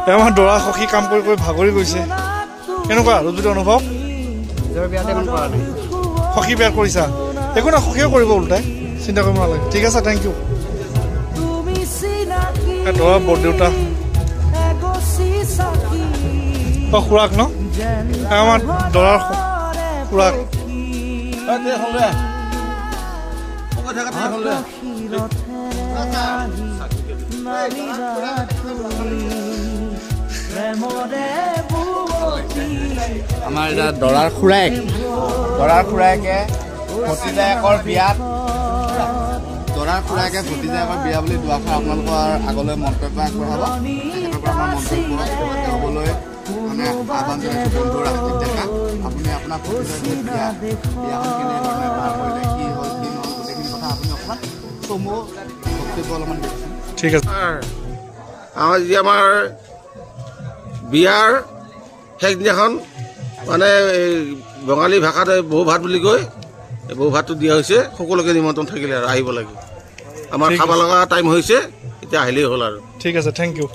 আমাৰ দৰা সখী কাম কৰি কৰি ভাগৰি গৈছে কেনেকুৱা ৰুজুৰ অনুভৱ সখী বেয়া কৰিছা একো না সখীও কৰিব ওলটাই চিন্তা কৰিব নালাগে ঠিক আছে থেংক ইউ দৰা বৰদেউতা খুৰাক ন আমাৰ দৰাৰ খুৰাক আমাৰ এটা দৰাৰ খুৰাকে ভতিজায়েকৰ বিয়াত বিয়া বুলি দুআষাৰ আপোনালোকৰ আগলৈ মন্তব্য আগবঢ়াব তেখেতৰ পৰা আমাৰ মন্তব্য হ'বলৈ মানে আহ্বান জনাইছোঁ বন্ধু ৰাজীৱ ডেকা আপুনি আপোনাৰ ভতিজাই বিয়াখন কেনেধৰণে পাৰ কৰিলে কি হ'ল কি নহ'ল গোটেইখিনি কথা আপুনি অকণমান চমু বক্তব্য অলপমান দিয়কচোন ঠিক আছে আজি আমাৰ বিয়াৰ শেষদিনাখন মানে বঙালী ভাষাত বহু ভাত বুলি কৈ বহু ভাতটো দিয়া হৈছে সকলোকে নিমন্ত্ৰণ থাকিলে আৰু আহিব লাগে আমাৰ খাব লগা টাইম হৈছে এতিয়া আহিলেই হ'ল আৰু ঠিক আছে থেংক ইউ